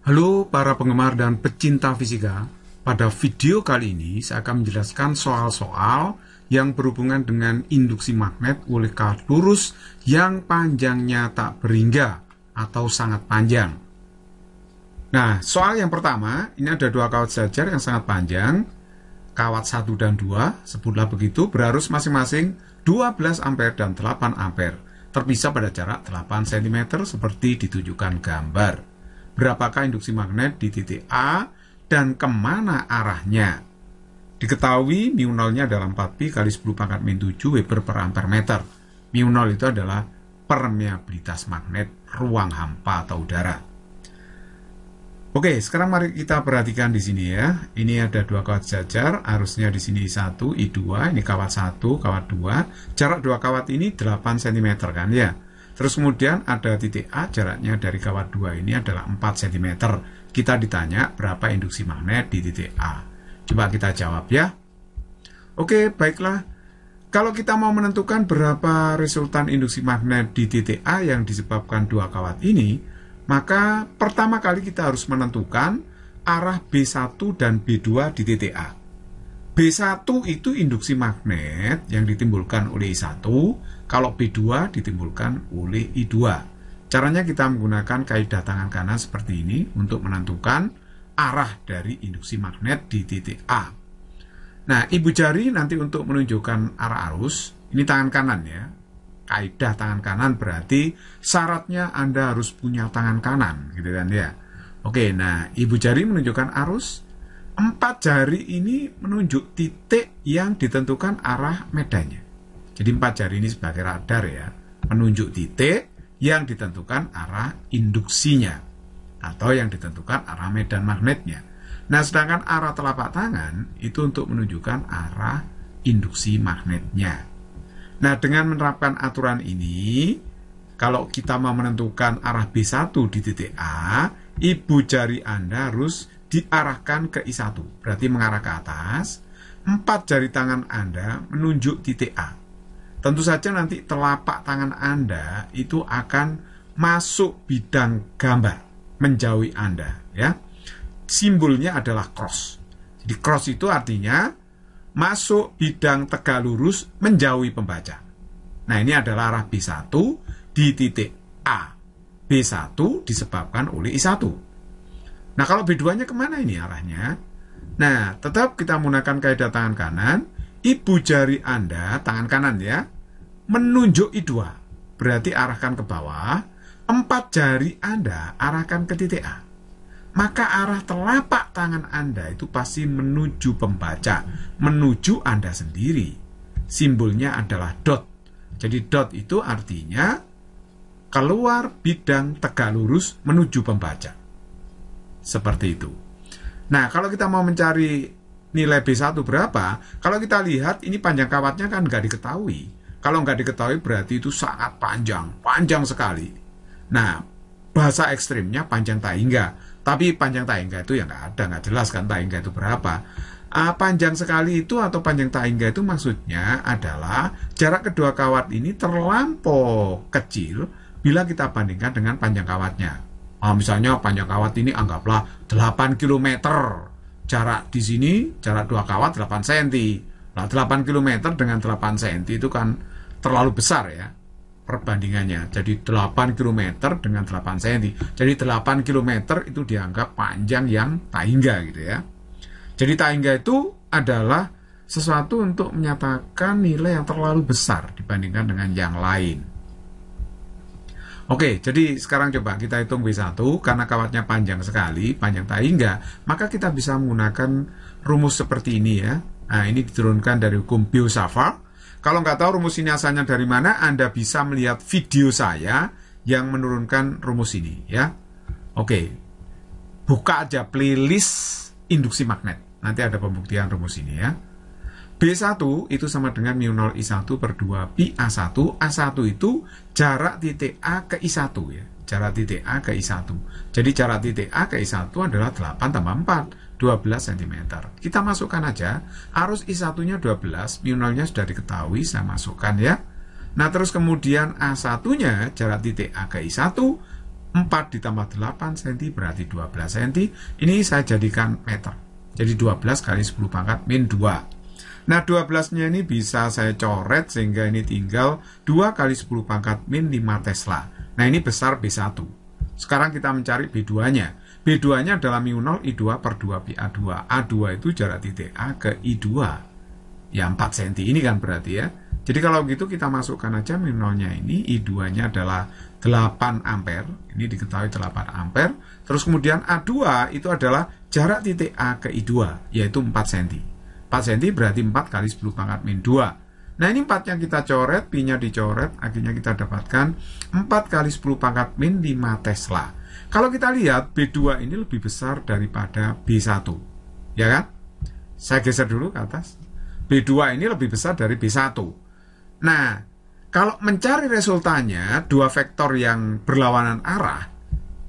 Halo para penggemar dan pecinta fisika. Pada video kali ini saya akan menjelaskan soal-soal yang berhubungan dengan induksi magnet oleh kawat lurus yang panjangnya tak berhingga atau sangat panjang. Nah, soal yang pertama, ini ada dua kawat sejajar yang sangat panjang, kawat 1 dan 2, sebutlah begitu, berarus masing-masing 12 ampere dan 8 ampere, terpisah pada jarak 8 cm seperti ditunjukkan gambar. Berapakah induksi magnet di titik A dan kemana arahnya? Diketahui mu nolnya adalah 4pi kali 10 pangkat min 7 Weber per ampere meter. Mu nol itu adalah permeabilitas magnet ruang hampa atau udara. Oke, sekarang mari kita perhatikan di sini ya. Ini ada dua kawat sejajar, arusnya di sini I1, I2, ini kawat 1, kawat 2. Jarak dua kawat ini 8 cm kan ya. Terus kemudian ada titik A, jaraknya dari kawat 2 ini adalah 4 cm. Kita ditanya berapa induksi magnet di titik A. Coba kita jawab ya. Oke, baiklah. Kalau kita mau menentukan berapa resultan induksi magnet di titik A yang disebabkan dua kawat ini, maka pertama kali kita harus menentukan arah B1 dan B2 di titik A. B1 itu induksi magnet yang ditimbulkan oleh I1, kalau B2 ditimbulkan oleh I2. Caranya kita menggunakan kaidah tangan kanan seperti ini untuk menentukan arah dari induksi magnet di titik A. Nah, ibu jari nanti untuk menunjukkan arah arus, ini tangan kanan ya. Kaidah tangan kanan berarti syaratnya Anda harus punya tangan kanan, gitu kan ya. Oke, nah ibu jari menunjukkan arus. 4 jari ini menunjuk titik yang ditentukan arah medannya. Jadi 4 jari ini sebagai radar ya, menunjuk titik yang ditentukan arah induksinya atau yang ditentukan arah medan magnetnya. Nah, sedangkan arah telapak tangan itu untuk menunjukkan arah induksi magnetnya. Nah, dengan menerapkan aturan ini, kalau kita mau menentukan arah B1 di titik A, ibu jari Anda harus diarahkan ke I1, berarti mengarah ke atas. 4 jari tangan Anda menunjuk titik A. Tentu saja nanti telapak tangan Anda itu akan masuk bidang gambar, menjauhi Anda ya. Simbolnya adalah cross. Jadi cross itu artinya masuk bidang tegak lurus menjauhi pembaca. Nah, ini adalah arah B1 di titik A. B1 disebabkan oleh I1. Nah, kalau B2-nya kemana ini arahnya? Nah, tetap kita menggunakan kaidah tangan kanan. Ibu jari Anda, tangan kanan ya, menunjuk I2. Berarti arahkan ke bawah. 4 jari Anda arahkan ke titik A. Maka arah telapak tangan Anda itu pasti menuju pembaca, menuju Anda sendiri. Simbolnya adalah dot. Jadi dot itu artinya keluar bidang tegak lurus menuju pembaca. Seperti itu. Nah, kalau kita mau mencari nilai B1 berapa, kalau kita lihat ini panjang kawatnya kan nggak diketahui. Kalau nggak diketahui berarti itu sangat panjang, panjang sekali. Nah, bahasa ekstrimnya panjang tak hingga. Tapi panjang tak hingga itu ya nggak jelas kan tak hingga itu berapa. Panjang sekali itu atau panjang tak hingga itu maksudnya adalah jarak kedua kawat ini terlampau kecil bila kita bandingkan dengan panjang kawatnya. Misalnya panjang kawat ini anggaplah 8 km. Jarak di sini, jarak dua kawat 8 cm. Nah, 8 km dengan 8 cm itu kan terlalu besar ya perbandingannya. Jadi 8 km dengan 8 cm. Jadi 8 km itu dianggap panjang yang tak hingga gitu ya. Jadi tak hingga itu adalah sesuatu untuk menyatakan nilai yang terlalu besar dibandingkan dengan yang lain. Oke, jadi sekarang coba kita hitung B1, karena kawatnya panjang sekali, panjang tak hingga, maka kita bisa menggunakan rumus seperti ini ya. Nah, ini diturunkan dari hukum Biot-Savart. Kalau nggak tahu rumus ini asalnya dari mana, Anda bisa melihat video saya yang menurunkan rumus ini ya. Oke, buka aja playlist induksi magnet. Nanti ada pembuktian rumus ini ya. B1 itu sama dengan mu 0 I1 per 2 pi A1. A1 itu jarak titik A ke I1 ya. Jarak titik A ke I1. Jadi jarak titik A ke I1 adalah 8 tambah 4, 12 cm. Kita masukkan aja. Arus I1-nya 12, mu 0-nya sudah diketahui, saya masukkan ya. Nah, terus kemudian A1-nya jarak titik A ke I1 4 ditambah 8 cm berarti 12 cm. Ini saya jadikan meter. Jadi 12 kali 10 pangkat min 2. Nah 12-nya ini bisa saya coret sehingga ini tinggal 2 kali 10 pangkat min 5 Tesla. Nah ini besar B1. Sekarang kita mencari B2-nya. B2-nya adalah mu0 I2 per 2 pi A2. A2 itu jarak titik A ke I2. Ya 4 cm ini kan berarti ya. Jadi kalau gitu kita masukkan aja mu0-nya ini. I2-nya adalah 8 ampere. Ini diketahui 8 ampere. Terus kemudian A2 itu adalah jarak titik A ke I2. Yaitu 4 cm. 4 cm berarti 4 kali 10 pangkat min 2. Nah ini 4 yang kita coret. Pi-nya dicoret. Akhirnya kita dapatkan 4 kali 10 pangkat min 5 Tesla. Kalau kita lihat B2 ini lebih besar daripada B1, ya kan? Saya geser dulu ke atas. B2 ini lebih besar dari B1. Nah, kalau mencari resultannya, dua vektor yang berlawanan arah,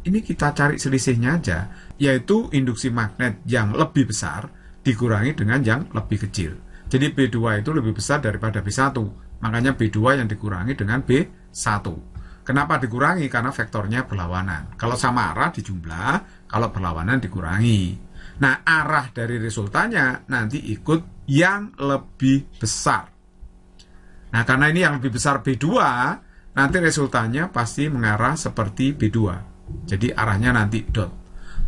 ini kita cari selisihnya aja, yaitu induksi magnet yang lebih besar dikurangi dengan yang lebih kecil. Jadi B2 itu lebih besar daripada B1, makanya B2 yang dikurangi dengan B1. Kenapa dikurangi? Karena vektornya berlawanan. Kalau sama arah dijumlah, kalau berlawanan dikurangi. Nah, arah dari resultannya nanti ikut yang lebih besar. Nah, karena ini yang lebih besar B2, nanti resultannya pasti mengarah seperti B2. Jadi arahnya nanti dot.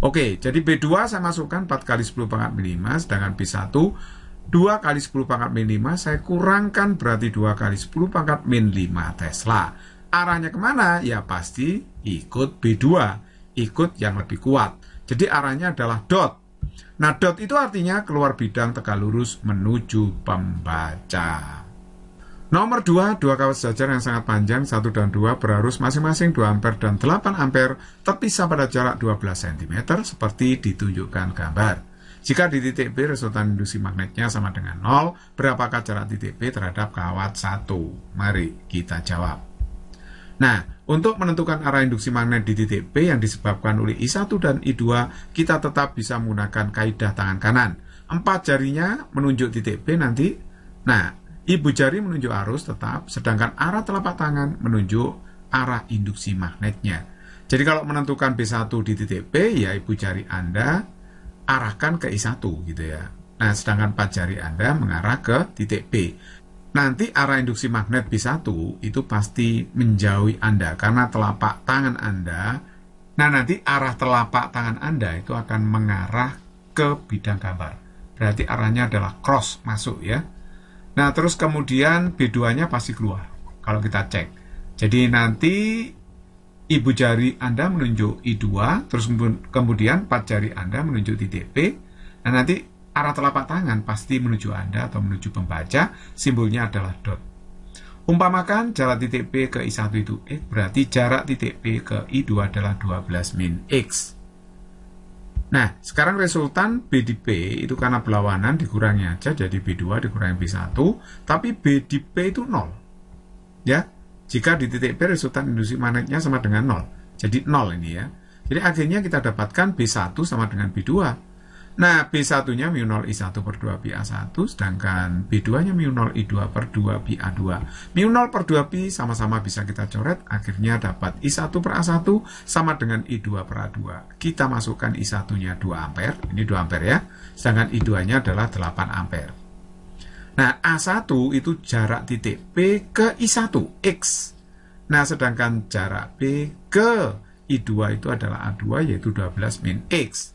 Oke, jadi B2 saya masukkan 4 kali 10 pangkat min 5, sedangkan B1 2 kali 10 pangkat min 5, saya kurangkan berarti 2 kali 10 pangkat min 5 Tesla. Arahnya kemana? Ya pasti ikut B2, ikut yang lebih kuat. Jadi arahnya adalah dot. Nah dot itu artinya keluar bidang tegak lurus menuju pembaca. Nomor 2, dua kawat sejajar yang sangat panjang 1 dan 2 berarus masing-masing 2 ampere dan 8 ampere terpisah pada jarak 12 cm seperti ditunjukkan gambar. Jika di titik B resultan induksi magnetnya sama dengan 0, berapakah jarak titik B terhadap kawat 1? Mari kita jawab. Nah, untuk menentukan arah induksi magnet di titik B yang disebabkan oleh I1 dan I2, kita tetap bisa menggunakan kaidah tangan kanan. 4 jarinya menunjuk titik B nanti. Nah, ibu jari menunjuk arus tetap, sedangkan arah telapak tangan menunjuk arah induksi magnetnya. Jadi kalau menentukan B1 di titik B, ya ibu jari Anda arahkan ke I1 gitu ya. Nah, sedangkan 4 jari Anda mengarah ke titik B. Nanti arah induksi magnet B1 itu pasti menjauhi Anda karena telapak tangan Anda. Nah nanti arah telapak tangan Anda itu akan mengarah ke bidang gambar. Berarti arahnya adalah cross masuk ya. Nah terus kemudian B2-nya pasti keluar kalau kita cek. Jadi nanti ibu jari Anda menunjuk I2, terus kemudian 4 jari Anda menunjuk titik B. Nah nanti arah telapak tangan pasti menuju Anda atau menuju pembaca, simbolnya adalah dot. Umpamakan jarak titik B ke I1 itu X, berarti jarak titik B ke I2 adalah 12 min X. Nah, sekarang resultan B di B itu karena berlawanan dikurangi aja, jadi B2 dikurangi B1, tapi B di B itu 0. Ya, jika di titik B resultan induksi magnetnya sama dengan 0, jadi 0 ini ya. Jadi akhirnya kita dapatkan B1 sama dengan B2. Nah, B1-nya mu0 I1 per 2 pi A1, sedangkan B2-nya mu0 I2 per 2 pi A2. mu0 per 2 pi sama-sama bisa kita coret, akhirnya dapat I1 per A1 sama dengan I2 per A2. Kita masukkan I1-nya 2 ampere, ini 2 ampere ya, sedangkan I2-nya adalah 8 ampere. Nah, A1 itu jarak titik B ke I1, X. Nah, sedangkan jarak B ke I2 itu adalah A2, yaitu 12 min X.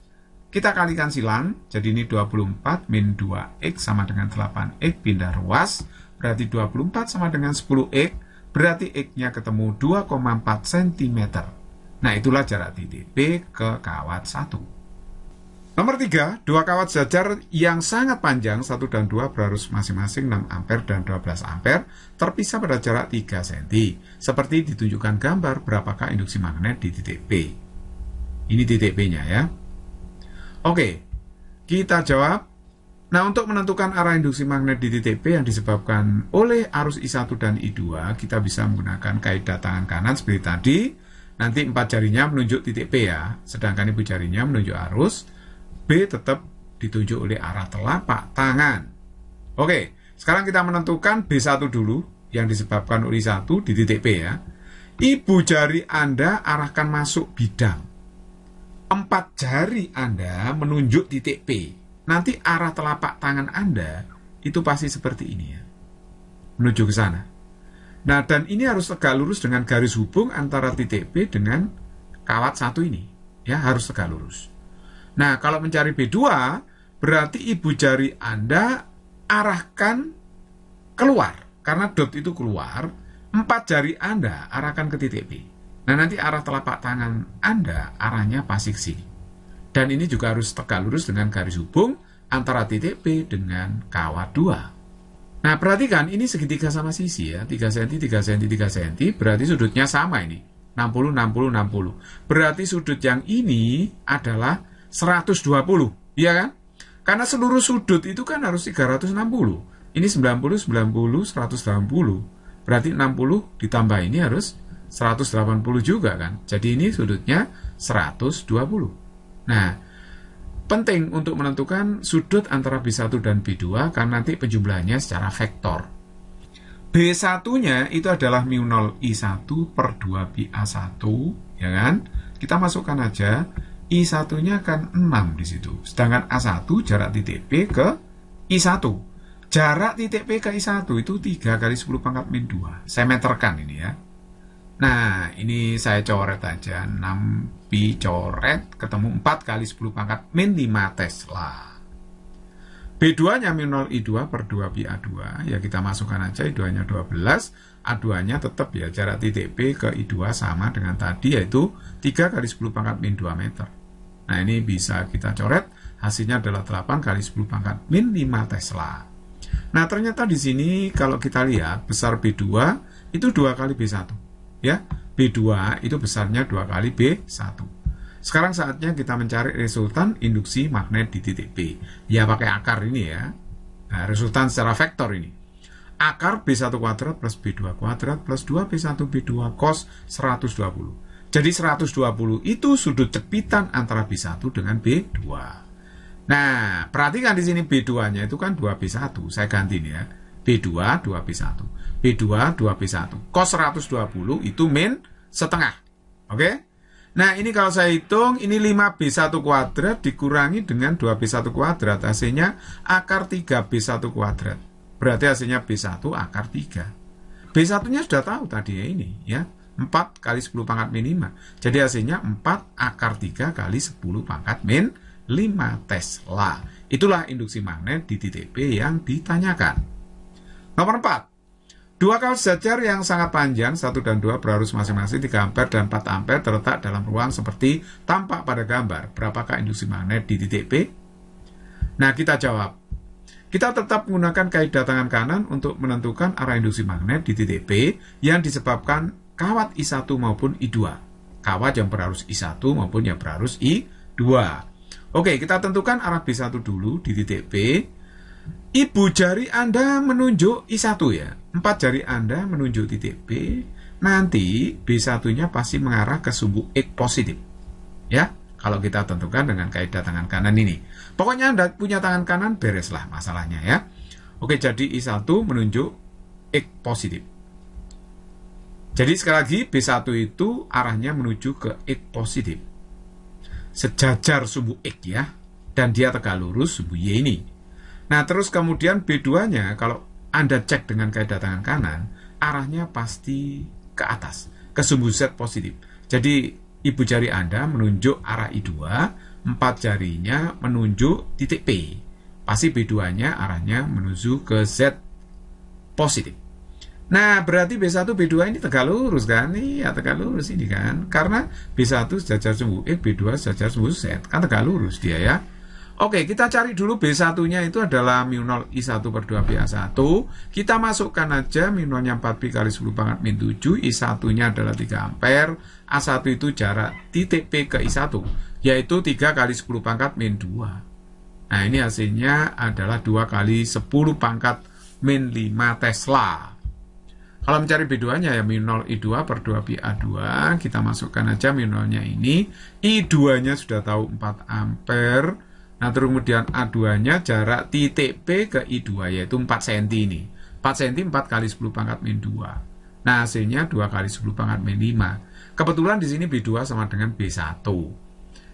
Kita kalikan silang, jadi ini 24 min 2X sama dengan 8X pindah ruas, berarti 24 sama dengan 10X, berarti X-nya ketemu 2,4 cm. Nah, itulah jarak titik B ke kawat 1. Nomor 3, dua kawat sejajar yang sangat panjang 1 dan 2 berarus masing-masing 6 ampere dan 12 ampere, terpisah pada jarak 3 cm. Seperti ditunjukkan gambar berapakah induksi magnet di titik B. Ini titik B-nya ya. Oke, kita jawab. Nah, untuk menentukan arah induksi magnet di titik B yang disebabkan oleh arus I1 dan I2, kita bisa menggunakan kaidah tangan kanan seperti tadi. Nanti 4 jarinya menunjuk titik B ya, sedangkan ibu jarinya menunjuk arus. B tetap ditunjuk oleh arah telapak tangan. Oke, sekarang kita menentukan B1 dulu, yang disebabkan oleh I1 di titik B ya. Ibu jari Anda arahkan masuk bidang. 4 jari Anda menunjuk titik P. Nanti arah telapak tangan Anda itu pasti seperti ini ya. Menuju ke sana. Nah, dan ini harus tegak lurus dengan garis hubung antara titik P dengan kawat 1 ini. Ya, harus tegak lurus. Nah, kalau mencari B2, berarti ibu jari Anda arahkan keluar. Karena dot itu keluar, 4 jari Anda arahkan ke titik P. Nah, nanti arah telapak tangan Anda arahnya pasti ke sini. Dan ini juga harus tegak lurus dengan garis hubung antara titik P dengan kawat 2. Nah, perhatikan ini segitiga sama sisi ya, 3 cm, 3 cm, 3 cm, berarti sudutnya sama ini, 60, 60, 60. Berarti sudut yang ini adalah 120, ya kan? Karena seluruh sudut itu kan harus 360. Ini 90, 90, 180. Berarti 60 ditambah ini harus 180 juga kan. Jadi ini sudutnya 120. Nah, penting untuk menentukan sudut antara B1 dan B2 karena nanti penjumlahannya secara vektor. B1-nya itu adalah mu0 I1 per 2 PA1, ya kan? Kita masukkan aja, I1-nya kan 6 di situ. Sedangkan A1 jarak titik P ke I1. Jarak titik P ke I1 itu 3 kali 10 pangkat min 2. Saya meterkan ini ya. Nah, ini saya coret aja. 6 pi coret, ketemu 4 kali 10 pangkat min 5 Tesla. B2-nya mu0 I2 per 2 pi A2. Ya, kita masukkan aja I2-nya 12. A2-nya tetap ya, jarak titik P ke I2 sama dengan tadi, yaitu 3 kali 10 pangkat min 2 meter. Nah, ini bisa kita coret. Hasilnya adalah 8 kali 10 pangkat min 5 Tesla. Nah, ternyata di sini kalau kita lihat besar B2 itu 2 kali B1. Ya, B2 itu besarnya 2 kali B1. Sekarang saatnya kita mencari resultan induksi magnet di titik P. Ya, pakai akar ini ya. Nah, resultan secara vektor ini. Akar B1 kuadrat plus B2 kuadrat plus 2B1 B2 cos 120. Jadi 120 itu sudut cepitan antara B1 dengan B2. Nah, perhatikan di sini B2-nya itu kan 2B1. Saya ganti nih ya. B2, 2B1. B2, 2B1. Cos 120 itu min setengah. Oke? Nah, ini kalau saya hitung, ini 5B1 kuadrat dikurangi dengan 2B1 kuadrat. Hasilnya akar 3B1 kuadrat. Berarti hasilnya B1 akar 3. B1-nya sudah tahu tadi ya ini. Ya, 4 kali 10 pangkat min 5. Jadi hasilnya 4 akar 3 kali 10 pangkat min 5 Tesla. Itulah induksi magnet di titik P yang ditanyakan. Nomor 4. Dua kawat sejajar yang sangat panjang, 1 dan 2 berarus masing-masing 3 ampere dan 4 ampere terletak dalam ruang seperti tampak pada gambar. Berapakah induksi magnet di titik P? Nah, kita jawab. Kita tetap menggunakan kaidah tangan kanan untuk menentukan arah induksi magnet di titik P yang disebabkan kawat I1 maupun I2. Kawat yang berarus I1 maupun yang berarus I2. Oke, kita tentukan arah B1 dulu di titik P. Ibu jari Anda menunjuk I1 ya. 4 jari Anda menunjuk titik P. Nanti B1-nya pasti mengarah ke sumbu X positif. Ya, kalau kita tentukan dengan kaidah tangan kanan ini. Pokoknya Anda punya tangan kanan, bereslah masalahnya ya. Oke, jadi I1 menunjuk X positif. Jadi sekali lagi B1 itu arahnya menuju ke X positif. Sejajar sumbu X ya, dan dia tegak lurus sumbu Y ini. Nah, terus kemudian B2-nya kalau Anda cek dengan kaidah tangan kanan, arahnya pasti ke atas, ke sumbu Z positif. Jadi ibu jari Anda menunjuk arah I2, 4 jarinya menunjuk titik P. Pasti B2-nya arahnya menuju ke Z positif. Nah, berarti B1, B2 ini tegak lurus kan? Iya, tegak lurus ini kan. Karena B1 sejajar sumbu X, B2 sejajar sumbu Z. Kan tegak lurus dia ya. Oke, kita cari dulu B1-nya itu adalah mu0 I1 per 2 PA1. Kita masukkan aja mu0-nya 4pi kali 10 pangkat min 7. I1-nya adalah 3 ampere. A1 itu jarak titik P ke I1, yaitu 3 kali 10 pangkat min 2. Nah, ini hasilnya adalah 2 kali 10 pangkat min 5 Tesla. Kalau mencari B2-nya ya mu0 I2 per 2 pi A2, kita masukkan aja mu0-nya ini. I2-nya sudah tahu 4 ampere. Nah, terus kemudian A2-nya jarak titik P ke I2, yaitu 4 cm ini. 4 cm 4 kali 10 pangkat min 2. Nah, hasilnya 2 kali 10 pangkat min 5. Kebetulan di sini B2 sama dengan B1.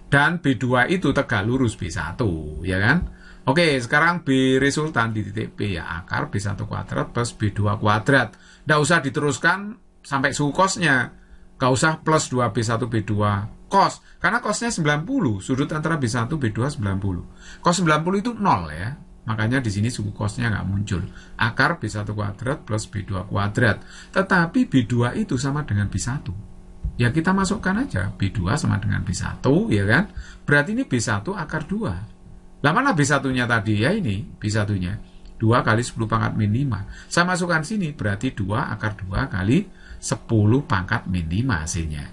Dan B2 itu tegak lurus B1, ya kan? Oke, sekarang B resultan di titik P ya akar B1 kuadrat plus B2 kuadrat. Nggak usah diteruskan sampai suku cosnya. Nggak usah plus 2B1 B2 cos. Karena cosnya 90, sudut antara B1 B2 90. Cos 90 itu 0 ya. Makanya di sini suku cosnya nggak muncul. Akar B1 kuadrat plus B2 kuadrat. Tetapi B2 itu sama dengan B1. Ya kita masukkan aja B2 sama dengan B1, ya kan? Berarti ini B1 akar 2. Lah mana B1-nya tadi? Ya ini B1-nya. 2 kali 10 pangkat min 5. Saya masukkan sini, berarti 2 akar 2 kali 10 pangkat min 5 hasilnya.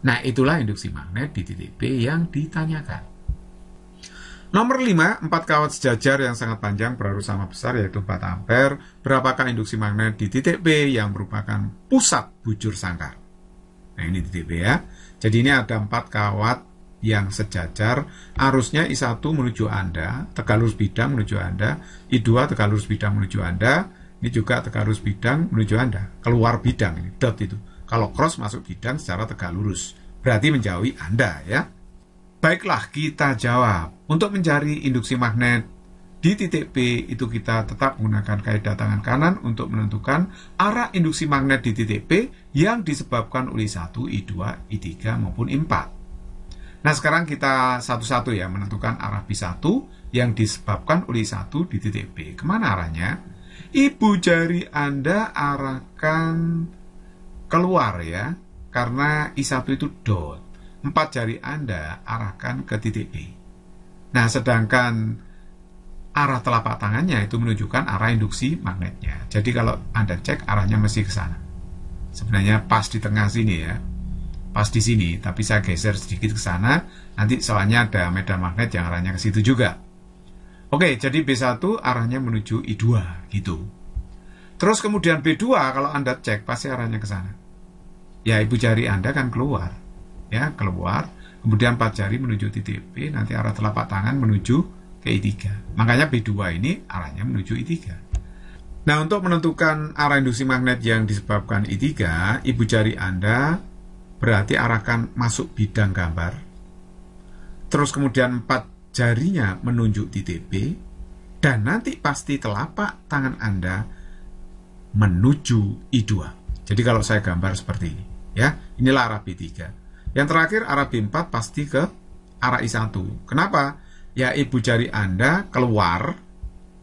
Nah, itulah induksi magnet di titik P yang ditanyakan. Nomor 5, 4 kawat sejajar yang sangat panjang berarus sama besar yaitu 4 ampere. Berapakah induksi magnet di titik P yang merupakan pusat bujur sangkar? Nah, ini titik P ya. Jadi ini ada 4 kawat yang sejajar, arusnya I1 menuju Anda, tegak lurus bidang menuju Anda, I2 tegak lurus bidang menuju Anda, ini juga tegak lurus bidang menuju Anda, keluar bidang, ini dot itu. Kalau cross masuk bidang secara tegak lurus, berarti menjauhi Anda ya. Baiklah, kita jawab. Untuk mencari induksi magnet di titik P itu kita tetap menggunakan kaidah tangan kanan untuk menentukan arah induksi magnet di titik P yang disebabkan oleh I1, I2, I3 maupun I4. Nah, sekarang kita satu-satu ya menentukan arah B1 yang disebabkan oleh I1 di titik P. Kemana arahnya? Ibu jari Anda arahkan keluar ya, karena I1 itu dot. 4 jari Anda arahkan ke titik P. Nah, sedangkan arah telapak tangannya itu menunjukkan arah induksi magnetnya. Jadi kalau Anda cek arahnya mesti ke sana. Sebenarnya pas di tengah sini ya. Pas di sini, tapi saya geser sedikit ke sana. Nanti soalnya ada medan magnet yang arahnya ke situ juga. Oke, jadi B1 arahnya menuju I2 gitu. Terus kemudian B2 kalau Anda cek pasti arahnya ke sana. Ya, ibu jari Anda kan keluar. Ya, keluar. Kemudian 4 jari menuju titik P, nanti arah telapak tangan menuju ke I3. Makanya B2 ini arahnya menuju I3. Nah, untuk menentukan arah induksi magnet yang disebabkan I3, ibu jari Anda berarti arahkan masuk bidang gambar. Terus kemudian 4 jarinya menunjuk titik P, dan nanti pasti telapak tangan Anda menuju I2. Jadi kalau saya gambar seperti ini, ya, inilah arah B3. Yang terakhir arah B4 pasti ke arah I1. Kenapa? Ya, ibu jari Anda keluar,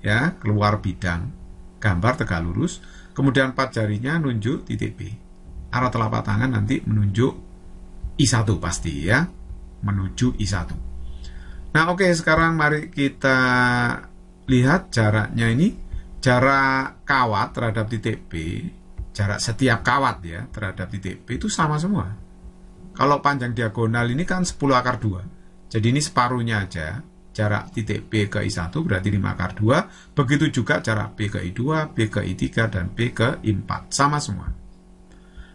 ya, keluar bidang, gambar tegak lurus, kemudian 4 jarinya nunjuk titik P. Arah telapak tangan nanti menunjuk I1 pasti ya, menuju I1. Nah, oke, sekarang mari kita lihat jaraknya ini. Jarak kawat terhadap titik P, jarak setiap kawat ya terhadap titik P itu sama semua. Kalau panjang diagonal ini kan 10 akar 2. Jadi ini separuhnya aja. Jarak titik P ke I1 berarti 5 akar 2. Begitu juga jarak P ke I2, P ke I3, dan P ke I4. Sama semua.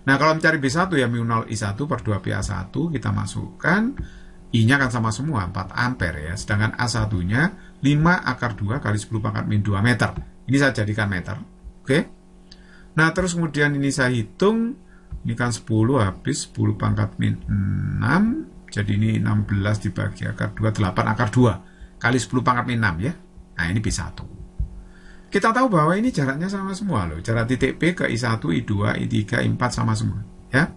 Nah, kalau mencari B1 ya mu0 I1 per 2PA1 kita masukkan. I-nya kan sama semua, 4 ampere ya. Sedangkan A1-nya 5 akar 2 kali 10 pangkat min 2 meter. Ini saya jadikan meter. Oke. Nah, terus kemudian ini saya hitung. Ini kan 10 habis 10 pangkat min 6. Jadi ini 16 dibagi akar 2, 8 akar 2 kali 10 pangkat min 6 ya. Nah, ini B1. Kita tahu bahwa ini jaraknya sama semua loh. Jarak titik P ke I1, I2, I3, I4 sama semua ya.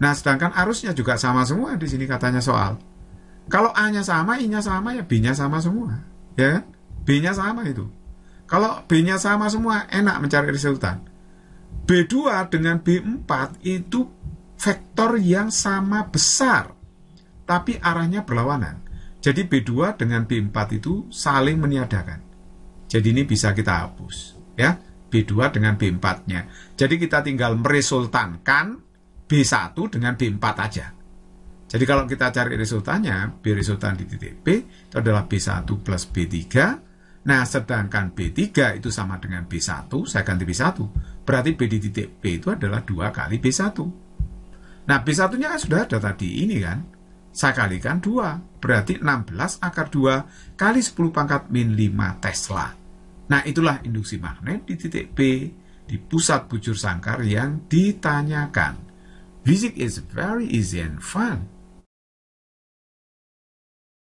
Nah, sedangkan arusnya juga sama semua di sini katanya soal. Kalau A-nya sama, I-nya sama ya B-nya sama semua ya. B-nya sama itu. Kalau B-nya sama semua enak mencari resultan. B2 dengan B4 itu vektor yang sama besar, tapi arahnya berlawanan. Jadi B2 dengan B4 itu saling meniadakan. Jadi ini bisa kita hapus, ya. B2 dengan B4-nya. Jadi kita tinggal meresultankan B1 dengan B4 aja. Jadi kalau kita cari resultannya, B resultan di titik P itu adalah B1 plus B3. Nah, sedangkan B3 itu sama dengan B1, saya ganti B1. Berarti B di titik P itu adalah 2 kali B1. Nah, B1-nya kan sudah ada tadi, ini kan. Saya kalikan 2, berarti 16 akar 2 kali 10 pangkat min 5 Tesla. Nah, itulah induksi magnet di titik P di pusat bujur sangkar yang ditanyakan. Physics is very easy and fun.